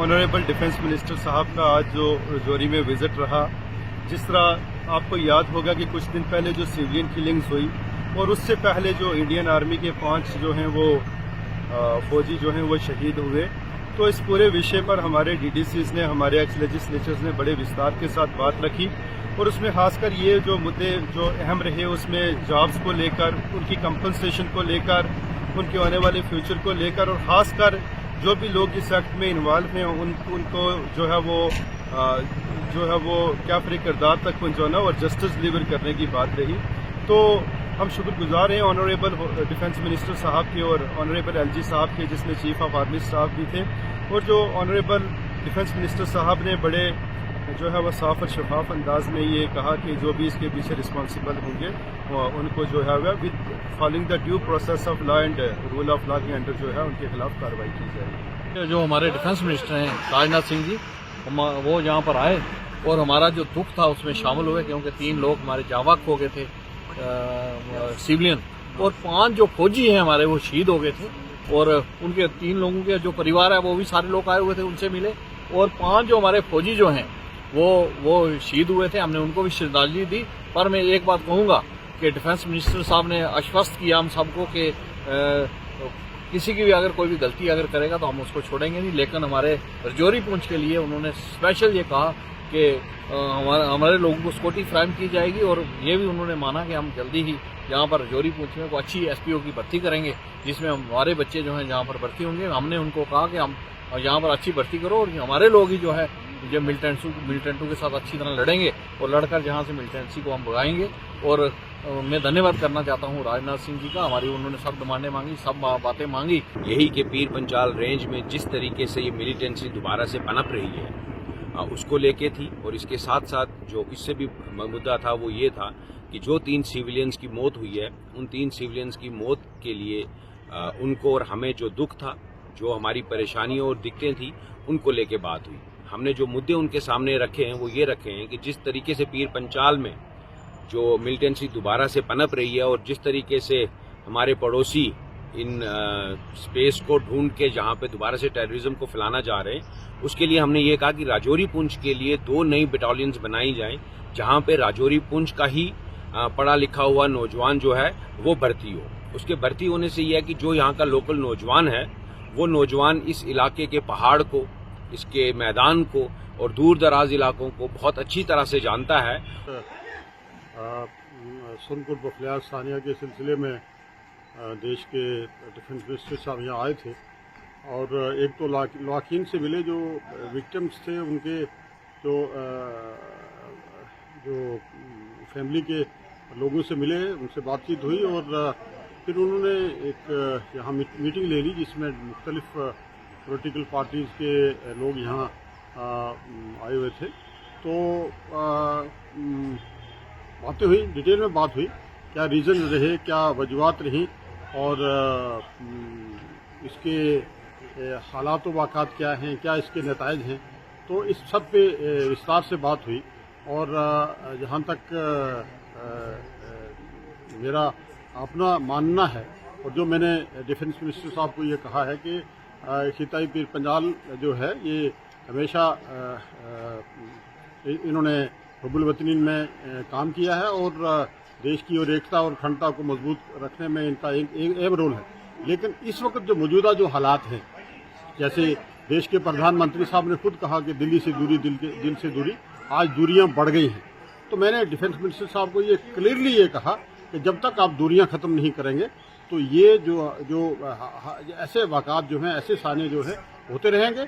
Honourable defence minister साहब का आज जो रजौरी में विजिट रहा, जिस तरह आपको याद होगा कि कुछ दिन पहले जो सिविलियन किलिंग्स हुई और उससे पहले जो इंडियन आर्मी के 5 जो हैं वो फौजी जो हैं वो शहीद हुए, तो इस पूरे विषय पर हमारे डीडीसीज ने, हमारे एक्स लेजिस्लेचर्स ने बड़े विस्तार के साथ बात रखी और उसमें खासकर ये जो मुद्दे जो अहम रहे उसमें जॉब्स को लेकर, उनकी कंपनसेशन को लेकर, उनके आने वाले फ्यूचर को लेकर और खासकर जो भी लोग इस एक्ट में इन्वॉल्व हैं उनको जो है वो कैफरी किरदार तक पहुंचाना और जस्टिस डिलीवर करने की बात रही। तो हम शुक्रगुजार हैं ऑनरेबल डिफेंस मिनिस्टर साहब के और ऑनरेबल एलजी साहब के, जिसमें चीफ ऑफ आर्मी स्टाफ भी थे, और जो ऑनरेबल डिफेंस मिनिस्टर साहब ने बड़े जो है वह साफ और शफाफ अंदाज में ये कहा कि जो भी इसके पीछे रिस्पॉन्सिबल होंगे उनको जो है वह with following the due process of law and rule of law के अंडर जो है उनके खिलाफ कार्रवाई की जाएगी। जो हमारे डिफेंस मिनिस्टर हैं राजनाथ सिंह जी, वो यहाँ पर आए और हमारा जो दुख था उसमें शामिल हुए, क्योंकि 3 लोग हमारे जावाक हो गए थे सिविलियन, और 5 जो फौजी हैं हमारे वो शहीद हो गए थे, और उनके 3 लोगों के जो परिवार है वो भी सारे लोग आए हुए थे, उनसे मिले, और 5 जो हमारे फौजी जो हैं वो शहीद हुए थे, हमने उनको भी श्रद्धांजलि दी। पर मैं एक बात कहूंगा कि डिफेंस मिनिस्टर साहब ने आश्वस्त किया हम सबको कि किसी की भी अगर कोई भी गलती अगर करेगा तो हम उसको छोड़ेंगे नहीं, लेकिन हमारे रजौरी पुंछ के लिए उन्होंने स्पेशल ये कहा कि हमारे लोगों को सिक्योरिटी फ्राहम की जाएगी, और ये भी उन्होंने माना कि हम जल्दी ही यहाँ पर रजौरी पुंछ में को अच्छी एसपीओ की भर्ती करेंगे, जिसमें हमारे बच्चे जो हैं जहाँ पर भर्ती होंगे। हमने उनको कहा कि हम यहाँ पर अच्छी भर्ती करो और हमारे लोग ही जो है जो मिलिटेंटों के साथ अच्छी तरह लड़ेंगे और लड़कर जहाँ से मिलिटेंसी को हम भगाएंगे। और मैं धन्यवाद करना चाहता हूँ राजनाथ सिंह जी का, हमारी उन्होंने सब डिमांडें मांगी, सब बातें मांगी। यही कि पीर पंचाल रेंज में जिस तरीके से ये मिलिटेंसी दोबारा से पनप रही है उसको लेके थी, और इसके साथ साथ जो इससे भी मुद्दा था वो ये था कि जो 3 सिविलियंस की मौत हुई है, उन 3 सिविलियंस की मौत के लिए उनको और हमें जो दुख था, जो हमारी परेशानियों और दिक्कतें थी, उनको लेके बात हुई। हमने जो मुद्दे उनके सामने रखे हैं वो ये रखे हैं कि जिस तरीके से पीर पंचाल में जो मिलिटेंसी दोबारा से पनप रही है और जिस तरीके से हमारे पड़ोसी इन स्पेस को ढूंढ के जहां पे दोबारा से टेररिज्म को फैलाना जा रहे हैं, उसके लिए हमने ये कहा कि राजौरी पुंछ के लिए 2 नई बटालियंस बनाई जाएं, जहां पे राजौरी पुंछ का ही पढ़ा लिखा हुआ नौजवान जो है वो भर्ती हो। उसके भर्ती होने से यह है कि जो यहाँ का लोकल नौजवान है वो नौजवान इस इलाके के पहाड़ को, इसके मैदान को और दूर दराज इलाकों को बहुत अच्छी तरह से जानता है। सुनपुर बफलियात सानिया के सिलसिले में देश के डिफेंस मिनिस्टर साहब यहाँ आए थे, और एक तो लॉकिन से मिले जो विक्टिम्स थे, उनके जो फैमिली के लोगों से मिले, उनसे बातचीत हुई, और फिर उन्होंने एक यहाँ मीटिंग ले ली जिसमें मुख्तलिफ पॉलिटिकल पार्टीज़ के लोग यहाँ आए हुए थे। तो बातें हुई, डिटेल में बात हुई, क्या रीज़न रहे, क्या वजूहात रहीं, और इसके हालात वाक़ात क्या हैं, क्या इसके नताइज हैं। तो इस सब पे विस्तार से बात हुई, और जहाँ तक मेरा अपना मानना है, और जो मैंने डिफेंस मिनिस्टर साहब को ये कहा है कि खिताई पीर पंजाल जो है ये हमेशा इन्होंने हुब्बुल वतनीन में काम किया है, और देश की और एकता और अखंडता को मजबूत रखने में इनका एक अहम रोल है। लेकिन इस वक्त जो मौजूदा जो हालात हैं, जैसे देश के प्रधानमंत्री साहब ने खुद कहा कि दिल्ली से दूरी, दिल से दूरी, आज दूरियां बढ़ गई हैं। तो मैंने डिफेंस मिनिस्टर साहब को ये क्लियरली ये कहा कि जब तक आप दूरियां ख़त्म नहीं करेंगे तो ये जो ऐसे वाक़ात जो हैं, ऐसे साने जो है होते रहेंगे।